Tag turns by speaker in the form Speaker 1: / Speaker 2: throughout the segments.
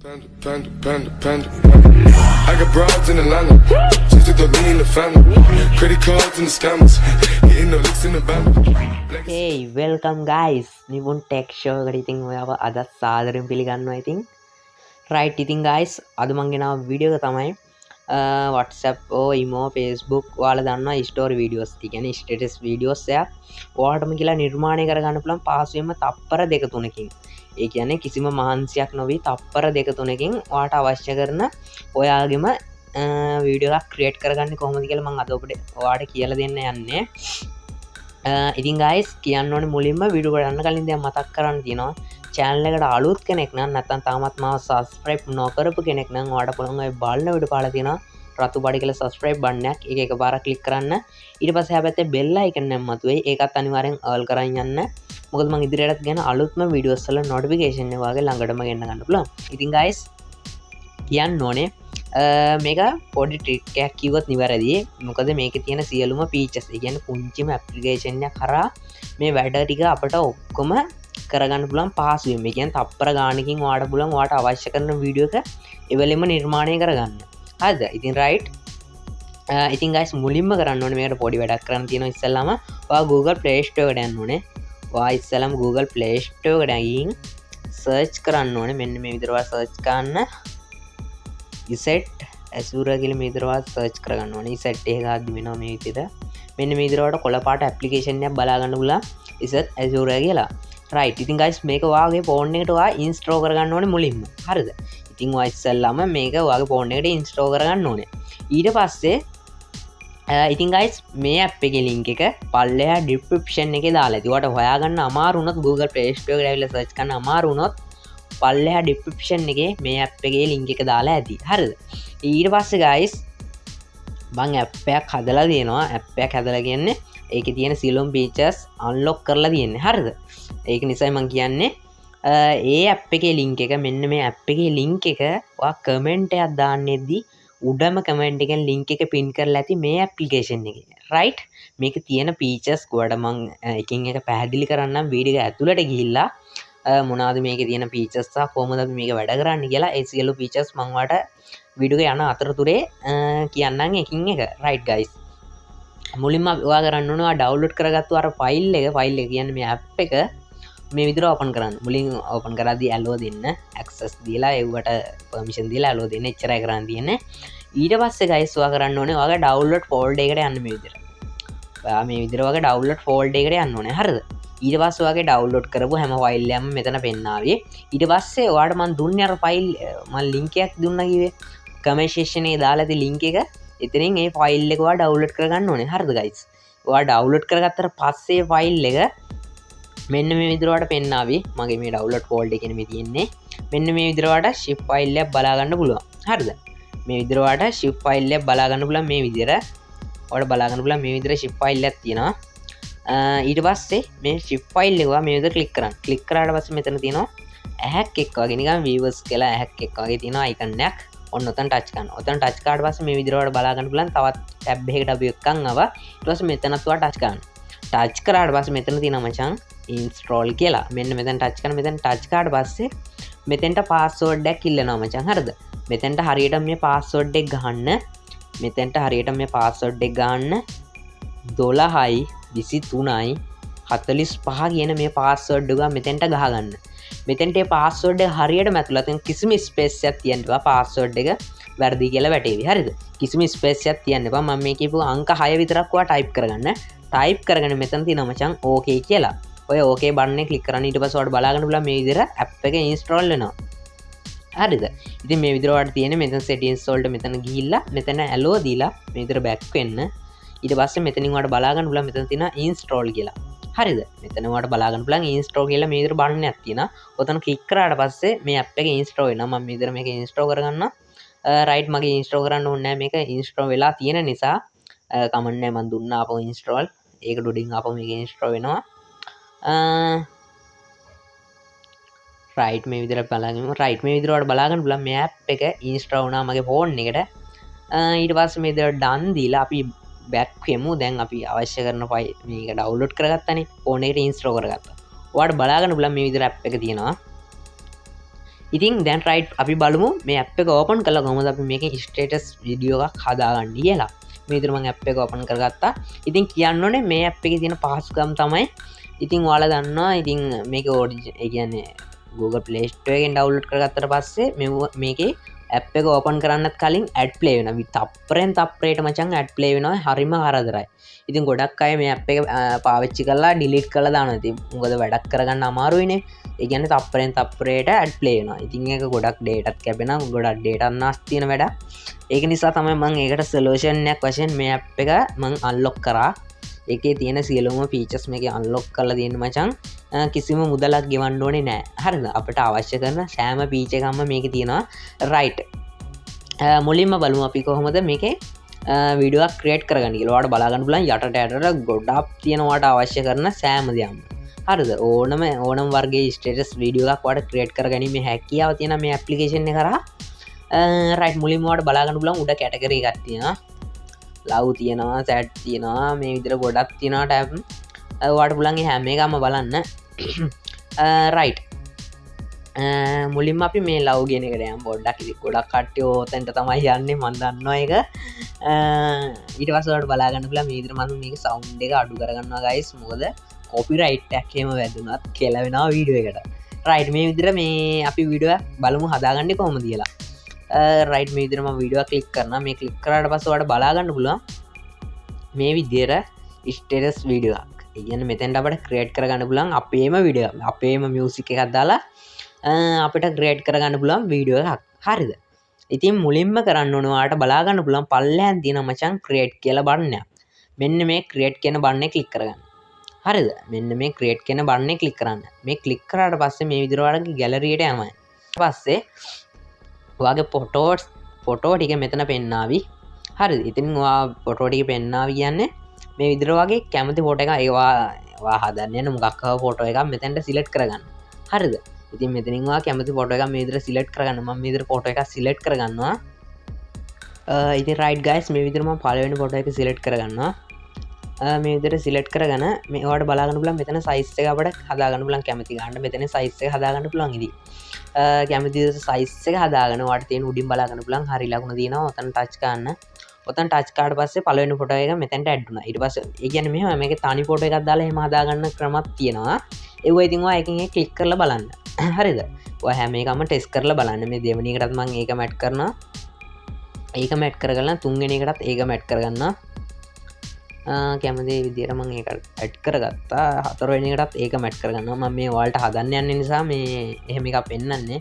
Speaker 1: Panda. I got broads in Atlanta. Just to throw me in the family. Credit cards and the scammers. Getting no licks in the band.
Speaker 2: Hey, welcome guys. Nipun tech show එකට ඉතින් ඔයාව අද සාදරයෙන් පිළිගන්නවා ඉතින්. right ඉතින් guys අද මම ගෙනාව වීඩියෝ එක තමයි WhatsApp imo Facebook ඔයාලා දන්නවා story videos. ඒ කියන්නේ status videos එකක් ඔයාලටම කියලා නිර්මාණය කරගන්න පුළුවන් පාසුවෙන්ම තප්පර දෙක තුනකින්. ඒ කියන්නේ කිසිම මහන්සියක් නොවි තප්පර දෙක තුනකින් ඔයාලට අවශ්‍ය කරන ඔයාගේම වීඩියෝ එකක් ක්‍රියේට් කරගන්න කොහොමද කියලා මම අද ඔබට ඔයාලට කියලා දෙන්න යන්නේ. ඉතින් ගයිස් කියන්න ඕනේ මුලින්ම වීඩියෝ කරන්න කලින් දැන් මතක් කරන්න තියෙනවා channel එකට අලුත් කෙනෙක් නම් නැත්නම් තාමත් මාව subscribe නොකරපු කෙනෙක් නම් ඔයාලට පුළුවන් ඔය බලන වීඩියෝ පාලා තියෙනවා රතු බඩ කියලා subscribe බටන් එකක් ඒක එකපාරක් click කරන්න ඊට පස්සේ හැබැයි bell icon එක මතුවේ ඒකත් අනිවාර්යෙන් all කරන් යන්න මොකද මම ඉදිරියටත් ගෙන අලුත්ම videos වල notification එක වගේ ළඟටම ගෙන්න ගන්න පුළුවන් ඉතින් guys කියන්න ඕනේ මේක පොඩි ට්‍රික් එකක් කිව්වොත් නිවැරදි මොකද මේකේ තියෙන සියලුම ෆීචර්ස් ඒ කියන්නේ පුංචිම ඇප්ලිකේෂන් එකක් කරා මේ වැඩ ටික අපිට ඔක්කොම කරගන්න පුළුවන් පහසුවෙන් මේ කියන්නේ තප්පර ගානකින් ඔයාලට පුළුවන් ඔයාලට අවශ්‍ය කරන වීඩියෝ එක එවෙලෙම නිර්මාණය කරගන්න හරිද ඉතින් right ඉතින් guys මුලින්ම කරන්න ඕනේ මේකට පොඩි වැඩක් කරන්න තියෙනවා ඉස්සෙල්ලාම ඔයා Google Play Store එකට යන්න ඕනේ ඔයා ඉස්සෙල්ලාම Google Play Store එකට ගිහින් search කරන්න ඕනේ මෙන්න මේ විදිහට ඔයා search කරන්න ᴚᴜᴜ කියලා මේ විදිහට ඔයා search කරගන්න ඕනේ ᴚᴜ එක ආද්දි වෙනවා මේ විදිහට මෙන්න මේ විදිහට ඔයාලට කොළ පාට application එකක් බලා ගන්න පුළුවන් ᴚᴜᴜ කියලා right ඉතින් guys මේක ඔයාගේ phone එකට ඔයා install කරගන්න ඕනේ මුලින්ම හරිද ඉතින් ඔයා ඉස්සෙල්ලාම මේක ඔයාගේ phone එකට install කරගන්න ඕනේ ඊට පස්සේ ඉතින් guys මේ app එකේ link එක පල්ලෙහා description එකේ දාලා ඇති. ඔයාලට හොයාගන්න අමාරු වුණොත් Google Play Store එකට ඇවිල්ලා search කරන්න අමාරු වුණොත් පල්ලෙහා description එකේ මේ app එකේ link එක දාලා ඇති. හරිද? ඊට පස්සේ guys මම app එකක් හදලා දෙනවා. app එකක් හදලා කියන්නේ ඒකේ තියෙන සියලුම features unlock කරලා තියෙන්නේ. හරිද? ඒක නිසා මම කියන්නේ ඒ app එකේ link එක මෙන්න මේ app එකේ link එක ඔයා comment එකක් දාන්නෙද්දී උඩම කමෙන්ට් එකෙන් link එක pin කරලා ඇති මේ application එකේ right මේක තියෙන features කොහොමද මම එකින් එක පැහැදිලි කරන්නම් වීඩියෝ එක ඇතුළට ගිහිල්ලා මොනවාද මේකේ තියෙන features සහ කොහොමද අපි මේක වැඩ කරන්නේ කියලා ඒ සියලු features මම ඔයාලට වීඩියෝ එක යන අතරතුරේ කියන්නම් එකින් එක right guys මුලින්ම ඔයා කරන්න ඕනේ ඔයා download කරගත්තු අර file එක කියන්නේ මේ app එක මේ විදිහට open කරන්න. මුලින් open කරද්දී allow දෙන්න, access දීලා ඒවට permission දීලා allow දෙන්න. එච්චරයි කරන්න තියෙන්නේ. ඊට පස්සේ guys ඔයා කරන්න ඕනේ ඔයාගේ download folder එකට යන්න මේ විදිහට. ඔයා මේ විදිහට ඔයාගේ download folder එකට යන්න ඕනේ. හරිද? ඊට පස්සේ ඔයාගේ download කරපු හැම file එකක්ම මෙතන පෙන්නාවේ. ඊට පස්සේ ඔයාලට මම දුන්නේ අර file මම link එකක් දුන්නා කිව්වේ. comment section එකේ දාලා තියෙන link එක. එතනින් මේ file එක ඔයා download කරගන්න ඕනේ. හරිද guys? ඔයා download කරගත්තට පස්සේ file එක මෙන්න මේ විදිහට ඔයාලට පෙන්නාවි මගේ මේ download folder එකේ මේ තියෙන්නේ මෙන්න මේ විදිහට ඔයාලට zip file එකක් බලා ගන්න පුළුවන් හරිද මේ විදිහට ඔයාලට zip file එකක් බලා ගන්න පුළුවන් මේ විදිහට ඔයාලට බලා ගන්න පුළුවන් මේ විදිහට zip file එකක් තියෙනවා ඊට පස්සේ මේ zip file එක ඔයා මේ විදිහට click කරන්න click කරාට පස්සේ මෙතන තියෙනවා ඇහැක් එක්ක වගේ නිකන් viewers කියලා ඇහැක් එක්ක වගේ තියෙනවා icon එකක් ඔන්න ඔතන touch කරන්න ඔතන touch කරාට පස්සේ මේ විදිහට ඔයාලට බලා ගන්න පුළුවන් තවත් tab එකකට අපි එක්කන් ආවා ඊට පස්සේ මෙතනත් ඔයා touch කරන්න touch කරාට පස්සේ මෙතන තියෙනවා මචං install කියලා මෙන්න මෙතන touch කරන මෙතන touch කරාට පස්සේ මෙතෙන්ට password එකක් ඉල්ලනවා මචං හරිද මෙතෙන්ට හරියට මේ password එක ගහන්න මෙතෙන්ට හරියට මේ password එක ගන්න 12යි 23යි 45 කියන මේ password එක මෙතෙන්ට ගහගන්න මෙතෙන්ට මේ password එක හරියටම ඇතුළත කිසිම space එකක් තියන්න එපා password එක වැරදි කියලා වැටේවි හරිද කිසිම space එකක් තියන්න එපා මම මේ කියපු අංක 6 විතරක් ඔයා type කරගන්න type කරගෙන මෙතන තියෙනවා මචං okay කියලා ඔය ඕකේ බටන් එක ක්ලික් කරන්න ඊට පස්සේ ඔයාලට බලා ගන්න පුළුවන් මේ විදිහට app එක install වෙනවා. හරිද? ඉතින් මේ විදිහට ඔයාලට තියෙන්නේ මෙතන settings වලට මෙතන ගිහිල්ලා මෙතන allow දීලා මේ විදිහට back වෙන්න. ඊට පස්සේ මෙතනින් ඔයාලට බලා ගන්න පුළුවන් මෙතන තියෙනවා install කියලා. හරිද? මෙතන ඔයාලට බලා ගන්න පුළුවන් install කියලා මේ විදිහට බටන් එකක් තියෙනවා. ඔතන ක්ලික් කරාට පස්සේ මේ app එක install වෙනවා. මම මේ විදිහට මේක install කරගන්නවා. right මගේ install කරන්න ඕනේ නැහැ මේක install වෙලා තියෙන නිසා කමන්න නැහැ මම දුන්නා ආපහු install. ඒකට උඩින් ආපහු මේක install වෙනවා. right මේ විදිහට බලගමු right මේ විදිහට ඔයාලට බලා ගන්න පුළුවන් මේ app එක install වුණා මගේ phone එකට ඊට පස්සේ මේ විදිහට done දීලා අපි back වෙමු දැන් අපි අවශ්‍ය කරන file මේක download කරගත්තානේ phone එකට install කරගත්තා ඔයාලට බලා ගන්න පුළුවන් මේ විදිහට app එක තියෙනවා ඉතින් දැන් රයිට් අපි බලමු මේ ඇප් එක ඕපන් කළා කොහොමද අපි මේකේ ස්ටේටස් වීඩියෝ එකක් හදාගන්න කියලා. මේ විදිහට මම ඇප් එක ඕපන් කරගත්තා. ඉතින් කියන්න ඕනේ මේ ඇප් එකේ තියෙන පහසුකම් තමයි ඉතින් ඔයාලා දන්නවා ඉතින් මේක ඒ කියන්නේ Google Play Store එකෙන් ඩවුන්ලෝඩ් කරගත්තට පස්සේ මේකේ ඇප් එක ඕපන් කරන්නත් කලින් ඇඩ් ප්ලේ වෙනවා. තප්පරෙන් තප්පරයට මචං ඇඩ් ප්ලේ වෙනවා. හරිම කරදරයි. ඉතින් ගොඩක් අය මේ ඇප් එක පාවිච්චි කරලා ඩිලීට් කරලා දානවා. ඉතින් මොකද වැඩක් කරගන්න අමාරුයිනේ. ඒ කියන්නේ තප්පරෙන් තප්පරයට ඇඩ් ප්ලේ වෙනවා. ඉතින් ඒක ගොඩක් ඩේටාත් කැපෙනවා. ගොඩක් ඩේටා නාස්ති තියෙන වැඩක්. ඒක නිසා තමයි මම ඒකට සොලියුෂන් එකක් වශයෙන් මේ ඇප් එක මම අන්ලොක් කරා. ඒකේ තියෙන සියලුම ෆීචර්ස් මේකේ අන්ලොක් කරලා තියෙන මචං කිසිම මුදලක් ගෙවන්න ඕනේ නෑ. හරිද? අපිට අවශ්‍ය කරන සෑම ෆීචර් එකක්ම මේකේ තියෙනවා. රයිට්. මුලින්ම බලමු අපි කොහොමද මේකේ වීඩියෝ එකක් ක්‍රියේට් කරගන්න කියලා. ඔයාලට බලා ගන්න පුළුවන් යටට ගොඩක් තියෙනවාට අවශ්‍ය කරන සෑම දෙයක්ම. හරිද? ඕනම වර්ගයේ ස්ටේටස් වීඩියෝ එකක් ඔයාලට ක්‍රියේට් කරගැනීමේ හැකියාව තියෙන මේ ඇප්ලිකේෂන් එක කරා. රයිට් මුලින්ම ඔයාලට බලා ගන්න පුළුවන් උඩ කැටගරි එකක් තියෙනවා. ලව් තියෙනවා, සැඩ් තියෙනවා, මේ විදිහට ගොඩක් තියෙනවා ටැබ්. ඔයාලට පුළුවන් මේ හැම එකම බලන්න. රයිට්. මුලින්ම අපි මේ ලව් කියන එකට යමු. පොඩ්ඩක් ඉතින් ගොඩක් කට්ටිය ඕතෙන්ට තමයි යන්නේ මම දන්නවා ඒක. ඊට පස්සේ ඔයාලට බලා ගන්න පුළුවන් මේ විදිහට මම මේක සවුන්ඩ් එක අඩු කරගන්නවා guys. මොකද කොපිරයිට් එකක් එහෙම වැදුනත් කෙලවෙනවා වීඩියෝ එකට. රයිට් මේ විදිහට මේ අපි වීඩියෝ එක බලමු හදාගන්නේ කොහොමද කියලා. රයිට් මේ විදිහට මම වීඩියෝ එක ක්ලික් කරනවා. මේ ක්ලික් කරාට පස්සේ ඔයාලට බලා ගන්න පුළුවන් මේ විදිහට ස්ටේටස් වීඩියෝ එකක්. ඒ කියන්නේ මෙතෙන්ට අපිට ක්‍රියේට් කරගන්න පුළුවන් අපේම වීඩියෝ එකක්. අපේම මියුසික් එකක් දාලා අපිට ක්‍රියේට් කරගන්න පුළුවන් වීඩියෝ එකක්. හරිද? ඉතින් මුලින්ම කරන්න ඕන ඔයාලට බලා ගන්න පුළුවන් පල්ලෙහාන් තියෙන මචං ක්‍රියේට් කියලා බටන් එකක්. මෙන්න මේ ක්‍රියේට් කියන බටන් එක ක්ලික් කරගන්න. හරිද? මෙන්න මේ ක්‍රියේට් කියන බටන් එක ක්ලික් කරන්න. මේ ක්ලික් කරාට පස්සේ මේ විදිහට ඔයාලගේ ගැලරියට යනවා. ඊට පස්සේ ඔයාගේ ෆොටෝ ටික මෙතන පෙන්නාවි. හරිද? ඉතින් ඔයා ෆොටෝ ටික පෙන්නාවි කියන්නේ මේ විදිහට ඔයාගේ කැමති ෆොටෝ එක ඒවා හදන්න යන මොකක් හරි ෆොටෝ එකක් මෙතෙන්ට සිලෙක්ට් කරගන්න. හරිද? ඉතින් මෙතනින් ඔයා කැමති ෆොටෝ එකක් මේ විදිහට සිලෙක්ට් කරගන්න. මම මේ විදිහට ෆොටෝ එකක් සිලෙක්ට් කරගන්නවා. ඉතින් රයිට් ගයිස් මේ විදිහට මම පළවෙනි ෆොටෝ එක සිලෙක්ට් කරගන්නවා. මේ විදිහට සිලෙක්ට් කරගෙන මේ ඔයාලට බලා ගන්න පුළුවන් මෙතන සයිස් එක අපිට හදා ගන්න පුළුවන් කැමති ගන්න. මෙතන සයිස් එක හදා ගන්න පුළුවන් ඉතින්. කැමති සයිස් එක හදාගෙන ඔයාලට තියෙන උඩින් බලා ගන්න පුළුවන් හරි ලකුණ තියෙනවා. ඔතන ටච් කරන්න. ඔතන ටච් කරාට පස්සේ පළවෙනි ෆොටෝ එක මෙතෙන්ට ඇඩ් වුණා. ඊට පස්සේ ඒ කියන්නේ මෙහෙම මේකේ තනි ෆොටෝ එකක් දාලා එහෙම හදා ගන්න ක්‍රමයක් තියෙනවා. ඒව ඉතින් ඔයා එකකින් එක ක්ලික් කරලා බලන්න. හරිද? ඔයා හැම එකම ටෙස්ට් කරලා බලන්න. මේ දෙවෙනි එකටත් මම ඒකම ඇඩ් කරනවා. ඒකම ඇඩ් කරගන්න තුන්වෙනි එකටත් ඒකම ඇඩ් කරගන්නවා. කැමති විදිහට මම ඒක ඇඩ් කරගත්තා. හතරවෙනි එකටත් ඒකම ඇඩ් කරගන්නවා. මම මේ ඔයාලට හදන්න යන නිසා මේ එහෙම එකක් පෙන්නන්නේ.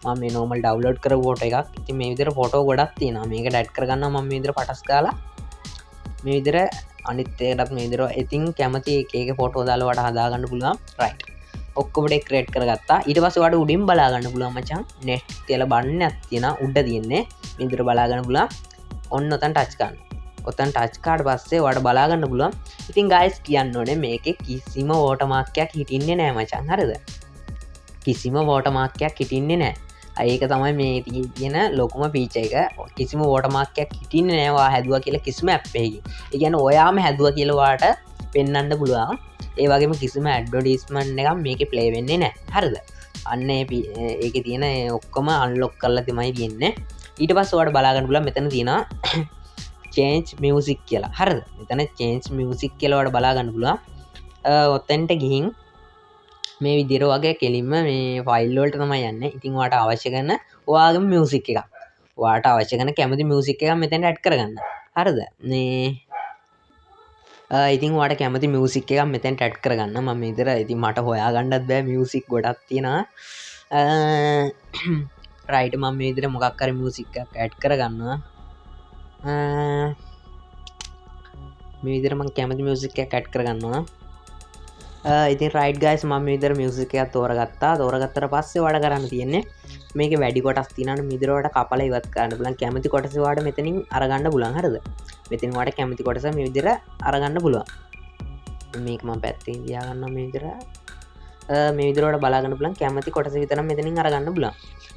Speaker 2: මම මේ normal download කරපු ෆොටෝ එකක්. ඉතින් මේ විදිහට ෆොටෝ ගොඩක් තියෙනවා. මේකට ඇඩ් කරගන්නවා මම මේ විදිහට පටස් ගාලා. මේ විදිහට අනිත් එකටත් මේ විදිහට ඉතින් කැමති එක ෆොටෝ දාලා ඔයාලට හදා ගන්න පුළුවන්. රයිට්. ඔක්කොම ටික ක්‍රියේට් කරගත්තා. ඊට පස්සේ ඔයාලට උඩින් බලා ගන්න පුළුවන් මචං. next කියලා බටන් එකක් තියෙනවා. උඩ තියෙන්නේ. මේ විදිහට බලා ගන්න පුළුවන්. ඔන්න ඔතන ටච් කරන්න. ඔතන ටච් කාඩ් පස්සේ ඔයාලට බලා ගන්න පුළුවන්. ඉතින් guys කියන්න ඕනේ මේකේ කිසිම වෝටර්මාක් එකක් හිටින්නේ නැහැ මචං. හරිද? කිසිම වෝටර්මාක් එකක් හිටින්නේ නැහැ. ඒක තමයි මේ තියෙන ලොකුම ෆීචර් එක. කිසිම වෝටර්මාක් එකක් හිටින්නේ නැහැ ඔයා හැදුවා කියලා කිසිම ඇප් එකකින්. ඒ කියන්නේ ඔයාම හැදුවා කියලා ඔයාලට පෙන්වන්න පුළුවන්. ඒ වගේම කිසිම ඇඩ්වර්ටයිස්මන්ට් එකක් මේකේ ප්ලේ වෙන්නේ නැහැ. හරිද? අන්න ඒකේ තියෙන ඔක්කොම අන්ලොක් කරලා තමයි තියෙන්නේ. ඊට පස්සේ ඔයාලට බලා ගන්න පුළුවන් මෙතන තියෙනවා change music කියලා. හරිද? මෙතන change music කියලා ඔයාලට බලා ගන්න පුළුවන්. ඔතෙන්ට ගිහින් මේ විදිහට වගේ කෙලින්ම මේ ෆයිල් වලට තමයි යන්නේ. ඉතින් ඔයාලට අවශ්‍ය කරන ඔයාගේම මියුසික් එකක්. ඔයාලට අවශ්‍ය කරන කැමති මියුසික් එකක් මෙතෙන්ට ඇඩ් කරගන්න. හරිද? මේ ඉතින් ඔයාලට කැමති මියුසික් එකක් මෙතෙන්ට ඇඩ් කරගන්න. මම මේ විදිහට ඉතින් මට හොයාගන්නත් බෑ මියුසික් ගොඩක් තියෙනවා. රයිට් මම මේ විදිහට මොකක් හරි මියුසික් එකක් ඇඩ් කරගන්නවා. මේ විදිහට මම කැමති මියුසික් එකක් ඇඩ් කරගන්නවා. ඉතින් රයිට් ගයිස් මම මේ විදිහට මියුසික් එකක් තෝරගත්තා. තෝරගත්තට පස්සේ ඔයාලට කරන්න තියෙන්නේ මේකේ වැඩි කොටස් තියෙනවානේ මේ විදිහට ඔයාලට කපලා ඉවත් කරන්න පුළුවන්. කැමති කොටස ඔයාලට මෙතනින් අරගන්න පුළුවන්. හරිද? මෙතනින් ඔයාලට කැමති කොටස මේ විදිහට අරගන්න පුළුවන්. මේක මම පැත්තකින් තියාගන්නවා මේ විදිහට. මේ විදිහට ඔයාලට බලා ගන්න පුළුවන් කැමති කොටස විතරක් මෙතනින් අරගන්න පුළුවන්.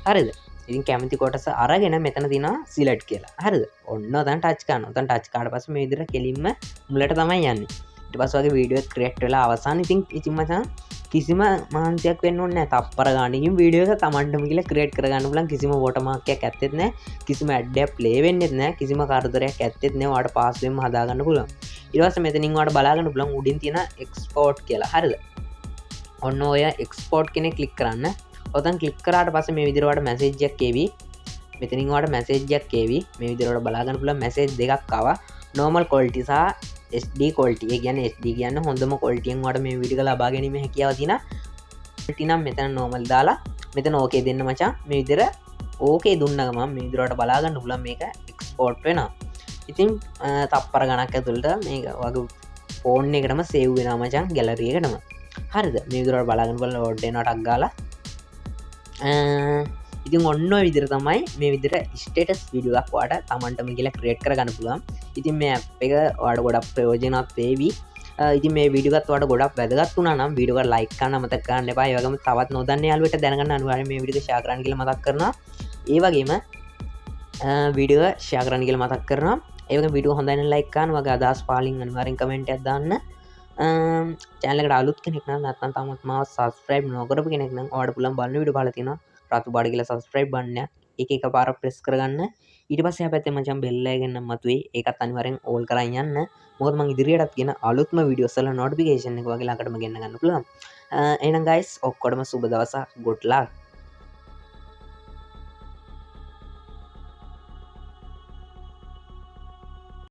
Speaker 2: හරිද? ඉතින් කැමති කොටස අරගෙන මෙතන තියෙනවා සිලෙක්ට් කියලා. හරිද? ඔන්න ඔතන ටච් කරනවා. ඔතන ටච් කරාට පස්සේ මේ විදිහට කෙලින්ම මුලට තමයි යන්නේ. ඊට පස්සේ වගේ වීඩියෝ ක්‍රියේට් වෙලා අවසාන ඉතින් මචං කිසිම මහන්සියක් වෙන්න ඕනේ නැහැ. තප්පර ගානකින් වීඩියෝ එක Tamanටම කියලා ක්‍රියේට් කරගන්න පුළුවන්. කිසිම වෝටර්මාක් එකක් ඇත්තෙත් නැහැ. කිසිම ඇඩ් එකක් ප්ලේ වෙන්නෙත් නැහැ. කිසිම කරදරයක් ඇත්තෙත් නැහැ. ඔයාලට පාස්වෙන්ම හදාගන්න පුළුවන්. ඊට පස්සේ මෙතනින් ඔයාලට බලා ගන්න පුළුවන් උඩින් තියෙන එක්ස්පෝර්ට් කියලා. හරිද? ඔන්න ඔය එක්ස්පෝර්ට් කෙනෙක් ක්ලික් කරන්න. ඔතන ක්ලික් කරාට පස්සේ මේ විදිහට ඔයාලට මැසේජ් එකක් එවි. මෙතනින් ඔයාලට මැසේජ් එකක් එවි. මේ විදිහට ඔයාලට බලා ගන්න පුළුවන් මැසේජ් දෙකක් ආවා. normal quality සහ SD quality. ඒ කියන්නේ SD කියන්නේ හොඳම quality එකෙන් ඔයාලට මේ වීඩියෝ එක ලබා ගැනීම හැකියාව තියෙනවා. quality නම් මෙතන normal දාලා මෙතන okay දෙන්න මචං. මේ විදිහට okay දුන්න ගමන් මේ විදිහට ඔයාලට බලා ගන්න පුළුවන් මේක export වෙනවා. ඉතින් තප්පර ගණක් ඇතුළත මේක වගේ ෆෝන් එකටම සේව් වෙනවා මචං ගැලරි එකටම. හරිද? මේ විදිහට බලා ගන්න බලන්න ලෝඩ් වෙනවා ටක් ගාලා. ඉතින් ඔන්න ඔය විදිහට තමයි මේ විදිහට ස්ටේටස් වීඩියෝ එකක් ඔයාලට Tamanටම කියලා ක්‍රියේට් කරගන්න පුළුවන්. ඉතින් මේ ඇප් එක ඔයාලට ගොඩක් ප්‍රයෝජනවත් වේවි. ඉතින් මේ වීඩියෝ එකත් ඔයාලට ගොඩක් වැදගත් වුණා නම් වීඩියෝ එක ලයික් කරන්න අමතක කරන්න එපා. ඒ වගේම තවත් නොදන්න යාළුවෙට දැනගන්න අනිවාර්යයෙන් මේ වීඩියෝ එක ෂෙයා කරන්න කියලා මතක් කරනවා. ඒ වගේම වීඩියෝ එක ෂෙයා කරන්න කියලා මතක් කරනවා. ඒ වගේම වීඩියෝ හොඳයි නම් ලයික් කරන්න. වගේ අදහස් පාලින් අනිවාර්යෙන් කමෙන්ට් එකක් දාන්න. channel එකට අලුත් කෙනෙක් නම් නැත්නම් තාමත් මාව subscribe නොකරපු කෙනෙක් නම් ඔයාලට පුළුවන් බලන වීඩියෝ බලලා තියෙනවා. රතු පාට කියලා subscribe බටන් එක එක පාර press කරගන්න. ඊට පස්සේ අපැත්තේ මචං bell එකෙන් නම් මතුවේ. ඒකත් අනිවාර්යෙන් all කරන් යන්න. මොකද මම ඉදිරියටත් කියන අලුත්ම වීඩියෝස් වල notification එක වගේ ළඟටම ගෙන්න ගන්න පුළුවන්. එහෙනම් guys ඔක්කොටම සුබ දවසක්. good luck.